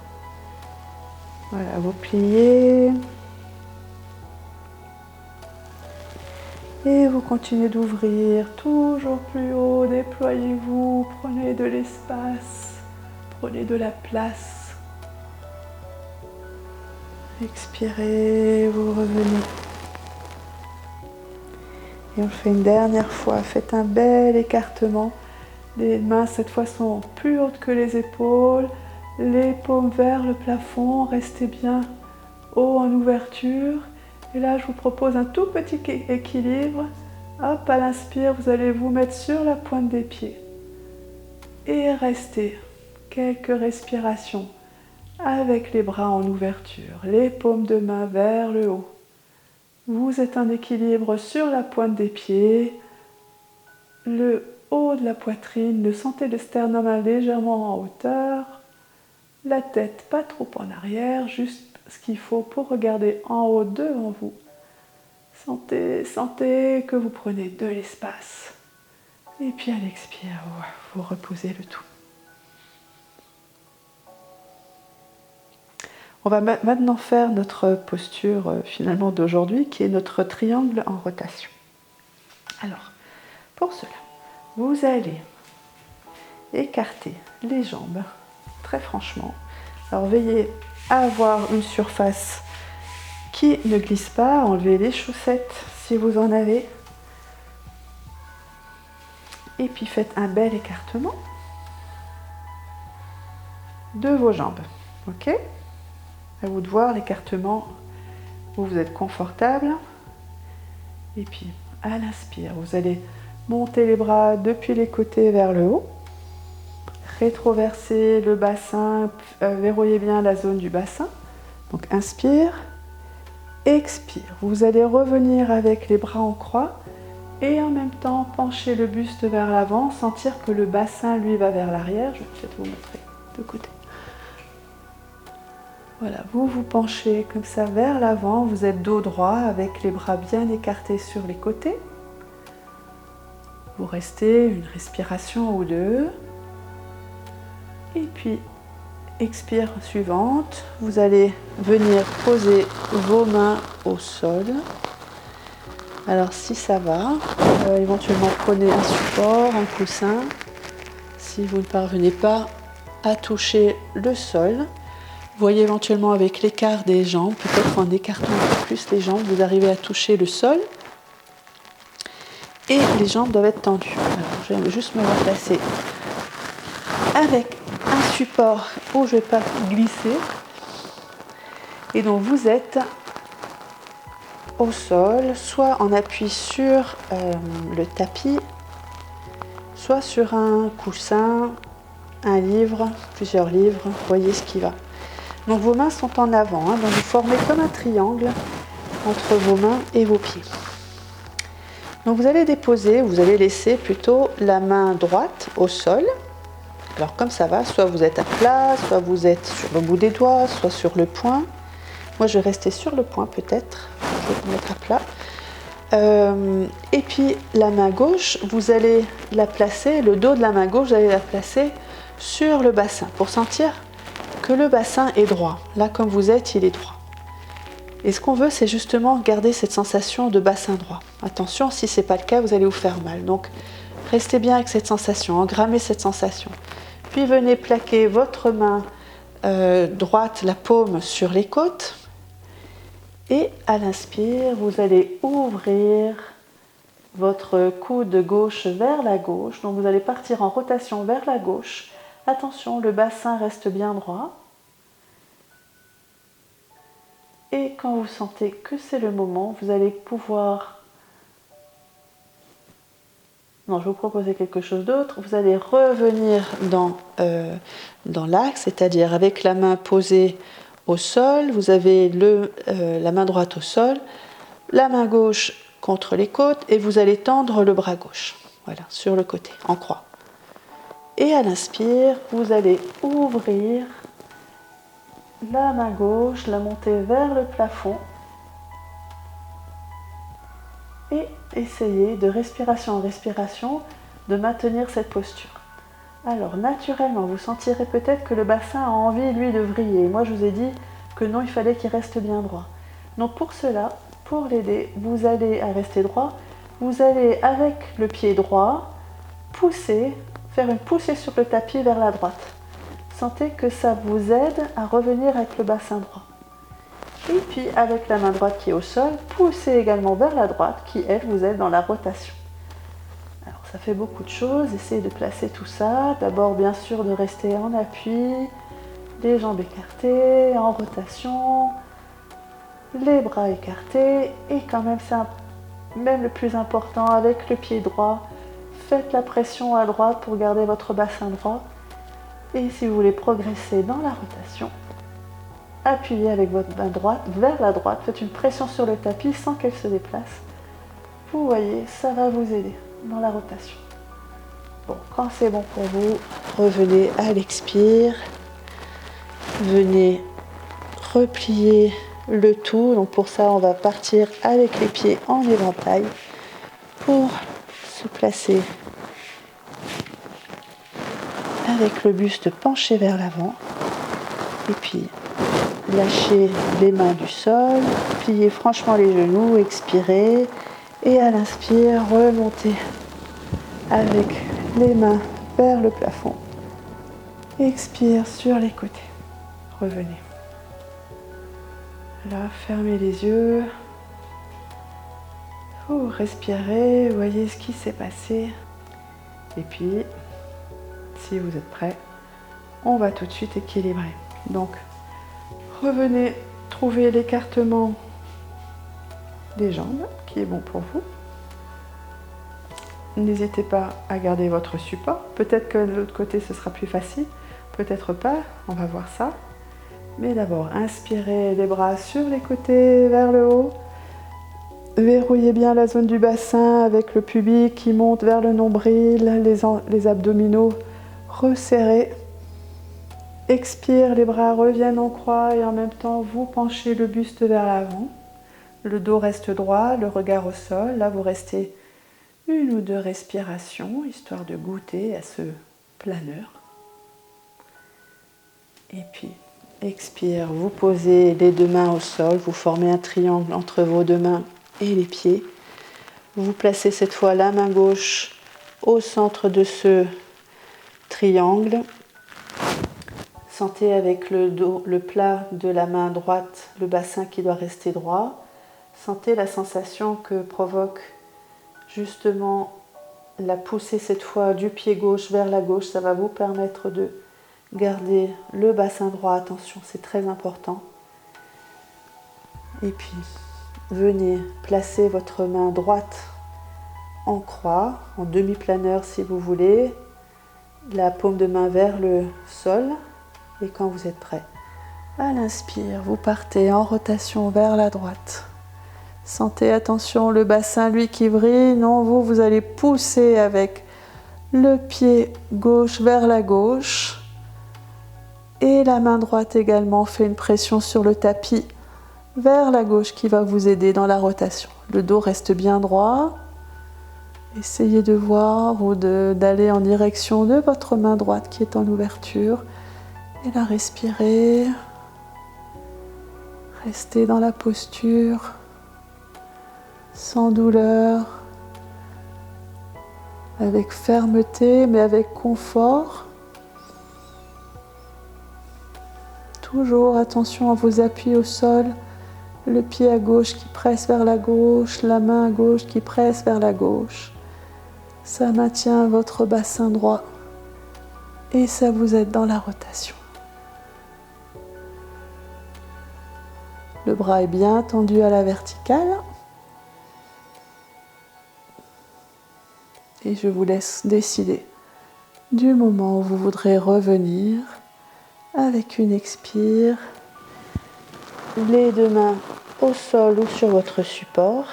Voilà, vous pliez. Et vous continuez d'ouvrir toujours plus haut, déployez-vous, prenez de l'espace, prenez de la place. Expirez, vous revenez. Et on le fait une dernière fois, faites un bel écartement. Les mains cette fois sont plus hautes que les épaules, les paumes vers le plafond, restez bien haut en ouverture. Et là, je vous propose un tout petit équilibre. Hop, à l'inspire, vous allez vous mettre sur la pointe des pieds. Et restez quelques respirations avec les bras en ouverture, les paumes de main vers le haut. Vous êtes en équilibre sur la pointe des pieds, le haut de la poitrine, sentez le sternum légèrement en hauteur, la tête pas trop en arrière, juste ce qu'il faut pour regarder en haut devant vous. Sentez que vous prenez de l'espace. Et puis à l'expire, vous reposez le tout. On va maintenant faire notre posture finalement d'aujourd'hui, qui est notre triangle en rotation. Alors, pour cela, vous allez écarter les jambes très franchement. Alors veillez à avoir une surface qui ne glisse pas, enlevez les chaussettes si vous en avez. Et puis faites un bel écartement de vos jambes. Ok ? À vous de voir l'écartement où vous êtes confortable. Et puis à l'inspire, vous allez monter les bras depuis les côtés vers le haut. Rétroverser le bassin, verrouillez bien la zone du bassin. Donc inspire, expire. Vous allez revenir avec les bras en croix et en même temps pencher le buste vers l'avant, sentir que le bassin lui va vers l'arrière. Je vais peut-être vous montrer de côté. Voilà, vous vous penchez comme ça vers l'avant, vous êtes dos droit avec les bras bien écartés sur les côtés. Vous restez une respiration ou deux. Et puis, expire suivante, vous allez venir poser vos mains au sol. Alors si ça va, éventuellement prenez un support, un coussin. Si vous ne parvenez pas à toucher le sol, voyez éventuellement avec l'écart des jambes, peut-être en écartant un peu plus les jambes, vous arrivez à toucher le sol. Et les jambes doivent être tendues. Alors, je vais juste me replacer avec un support où je ne vais pas glisser. Et donc vous êtes au sol, soit en appui sur le tapis, soit sur un coussin, un livre, plusieurs livres, voyez ce qui va. Donc vos mains sont en avant, donc vous formez comme un triangle entre vos mains et vos pieds. Donc vous allez déposer, vous allez laisser plutôt la main droite au sol. Alors comme ça va, soit vous êtes à plat, soit vous êtes sur le bout des doigts, soit sur le poing. Moi je vais rester sur le poing peut-être, je vais me mettre à plat. Et puis la main gauche, vous allez la placer, le dos de la main gauche, vous allez la placer sur le bassin pour sentir que le bassin est droit. Là comme vous êtes, il est droit. Et ce qu'on veut, c'est justement garder cette sensation de bassin droit. Attention, si ce n'est pas le cas, vous allez vous faire mal. Donc restez bien avec cette sensation, engrammez cette sensation. Puis venez plaquer votre main droite, la paume sur les côtes. Et à l'inspire, vous allez ouvrir votre coude gauche vers la gauche. Donc vous allez partir en rotation vers la gauche. Attention, le bassin reste bien droit. Et quand vous sentez que c'est le moment, vous allez pouvoir... Non, je vais vous proposer quelque chose d'autre. Vous allez revenir dans l'axe, c'est-à-dire avec la main posée au sol. Vous avez la main droite au sol, la main gauche contre les côtes et vous allez tendre le bras gauche. Voilà, sur le côté, en croix. Et à l'inspire, vous allez ouvrir la main gauche, la monter vers le plafond et essayer de respiration en respiration de maintenir cette posture. Alors naturellement, vous sentirez peut-être que le bassin a envie, lui, de vriller. Moi, je vous ai dit que non, il fallait qu'il reste bien droit. Donc pour cela, pour l'aider, vous allez à rester droit, vous allez avec le pied droit pousser, faire une poussée sur le tapis vers la droite. Sentez que ça vous aide à revenir avec le bassin droit. Et puis avec la main droite qui est au sol, poussez également vers la droite qui, elle, vous aide dans la rotation. Alors ça fait beaucoup de choses, essayez de placer tout ça. D'abord bien sûr de rester en appui, les jambes écartées, en rotation, les bras écartés. Et quand même, c'est même le plus important, avec le pied droit, faites la pression à droite pour garder votre bassin droit. Et si vous voulez progresser dans la rotation, appuyez avec votre main droite vers la droite, faites une pression sur le tapis sans qu'elle se déplace. Vous voyez, ça va vous aider dans la rotation. Bon, quand c'est bon pour vous, revenez à l'expire. Venez replier le tout. Donc pour ça, on va partir avec les pieds en éventail pour se placer avec le buste penché vers l'avant. Et puis lâchez les mains du sol, pliez franchement les genoux, expirez et à l'inspire, remontez avec les mains vers le plafond. Expire sur les côtés. Revenez. Là, fermez les yeux. Vous respirez, voyez ce qui s'est passé. Et puis, si vous êtes prêts, on va tout de suite équilibrer. Donc, revenez trouver l'écartement des jambes, qui est bon pour vous. N'hésitez pas à garder votre support. Peut-être que de l'autre côté, ce sera plus facile. Peut-être pas, on va voir ça. Mais d'abord, inspirez les bras sur les côtés, vers le haut. Verrouillez bien la zone du bassin avec le pubis qui monte vers le nombril, les abdominaux resserrés. Expire, les bras reviennent en croix et en même temps, vous penchez le buste vers l'avant. Le dos reste droit, le regard au sol. Là, vous restez 1 ou 2 respirations, histoire de goûter à ce planeur. Et puis, expire, vous posez les 2 mains au sol, vous formez un triangle entre vos 2 mains et les pieds. Vous placez cette fois la main gauche au centre de ce triangle. Sentez avec le dos, le plat de la main droite, le bassin qui doit rester droit. Sentez la sensation que provoque justement la poussée cette fois du pied gauche vers la gauche. Ça va vous permettre de garder le bassin droit. Attention, c'est très important. Et puis, venez placer votre main droite en croix, en demi-planeur si vous voulez. La paume de main vers le sol. Et quand vous êtes prêt, à l'inspire, vous partez en rotation vers la droite. Sentez, attention, le bassin, lui, qui vrille. Non, vous allez pousser avec le pied gauche vers la gauche. Et la main droite également fait une pression sur le tapis vers la gauche qui va vous aider dans la rotation. Le dos reste bien droit. Essayez de voir ou d'aller en direction de votre main droite qui est en ouverture. Et là, respirez. Restez dans la posture, sans douleur, avec fermeté, mais avec confort. Toujours attention à vos appuis au sol le pied à gauche qui presse vers la gauche, la main à gauche qui presse vers la gauche. Ça maintient votre bassin droit et ça vous aide dans la rotation. Le bras est bien tendu à la verticale. Et je vous laisse décider du moment où vous voudrez revenir avec une expire. Les deux mains au sol ou sur votre support.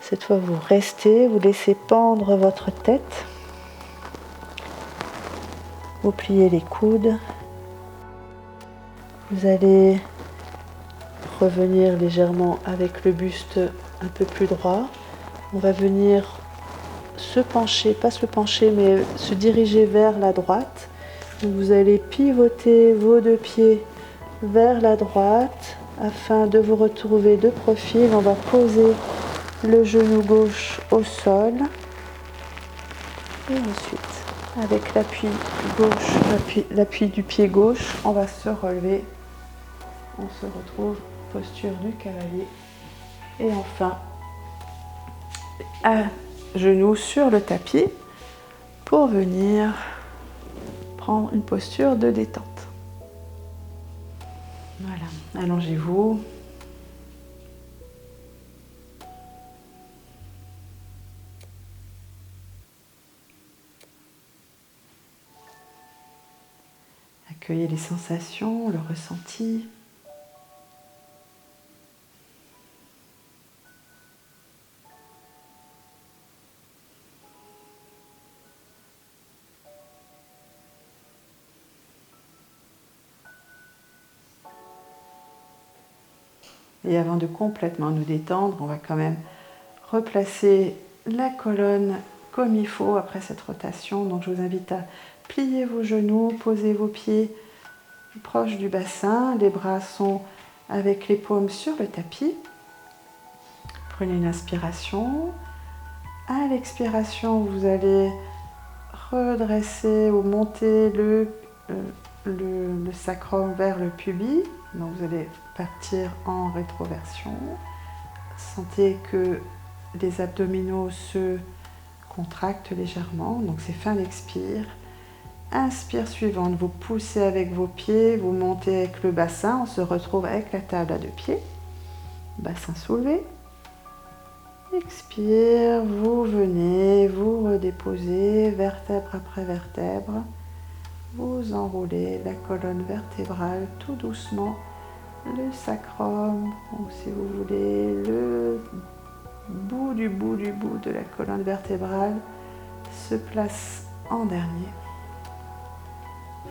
Cette fois, vous restez, vous laissez pendre votre tête. Vous pliez les coudes. Vous allez revenir légèrement avec le buste un peu plus droit. On va venir se pencher, pas se pencher, mais se diriger vers la droite. Donc vous allez pivoter vos deux pieds vers la droite afin de vous retrouver de profil. On va poser le genou gauche au sol. Et ensuite, avec l'appui gauche, l'appui du pied gauche, on va se relever. On se retrouve posture du cavalier. Et enfin, un genou sur le tapis pour venir prendre une posture de détente. Voilà, allongez-vous. Accueillez les sensations, le ressenti. Et avant de complètement nous détendre, on va quand même replacer la colonne comme il faut après cette rotation. Donc je vous invite à plier vos genoux, poser vos pieds proches du bassin. Les bras sont avec les paumes sur le tapis. Prenez une inspiration. À l'expiration, vous allez redresser ou monter le sacrum vers le pubis. Donc vous allez partir en rétroversion. Sentez que les abdominaux se contractent légèrement. Donc c'est fin d'expire. Inspire suivante, vous poussez avec vos pieds, vous montez avec le bassin. On se retrouve avec la table à deux pieds. Bassin soulevé. Expire, vous venez, vous redéposez vertèbre après vertèbre. Vous enroulez la colonne vertébrale tout doucement, le sacrum, ou si vous voulez, le bout de la colonne vertébrale se place en dernier.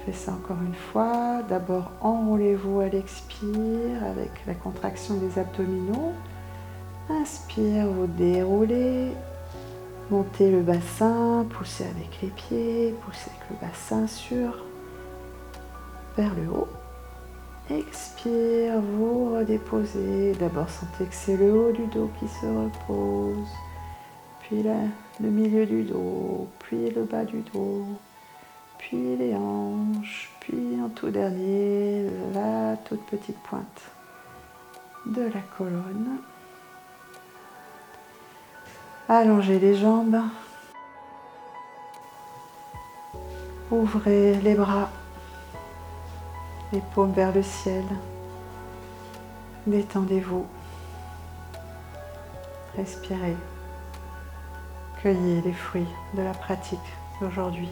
Faites ça encore une fois. D'abord, enroulez-vous à l'expire avec la contraction des abdominaux. Inspire, vous déroulez. Montez le bassin, poussez avec les pieds, poussez avec le bassin vers le haut. Expire, vous redéposez. D'abord, sentez que c'est le haut du dos qui se repose, puis le milieu du dos, puis le bas du dos, puis les hanches, puis en tout dernier, la toute petite pointe de la colonne. Allongez les jambes. Ouvrez les bras, les paumes vers le ciel. Détendez-vous. Respirez. Cueillez les fruits de la pratique d'aujourd'hui.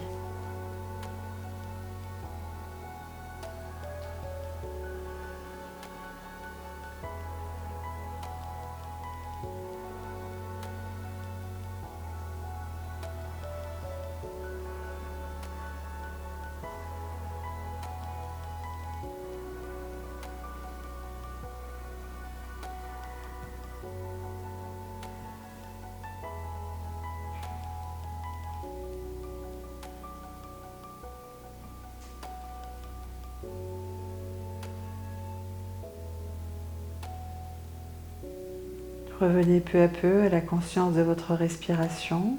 Revenez peu à peu à la conscience de votre respiration.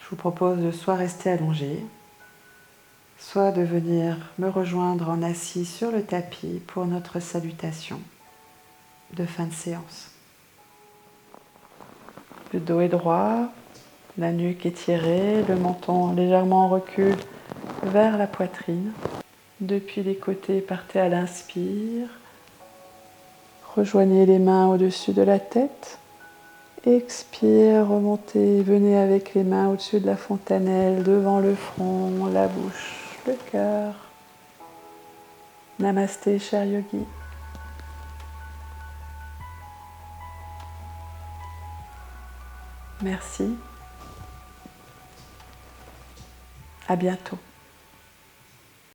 Je vous propose de soit rester allongé, soit de venir me rejoindre en assis sur le tapis pour notre salutation de fin de séance. Le dos est droit, la nuque étirée, le menton légèrement en recul vers la poitrine. Depuis les côtés, partez à l'inspire. Rejoignez les mains au-dessus de la tête. Expire, remontez, venez avec les mains au-dessus de la fontanelle, devant le front, la bouche, le cœur. Namasté, cher yogi. Merci. À bientôt.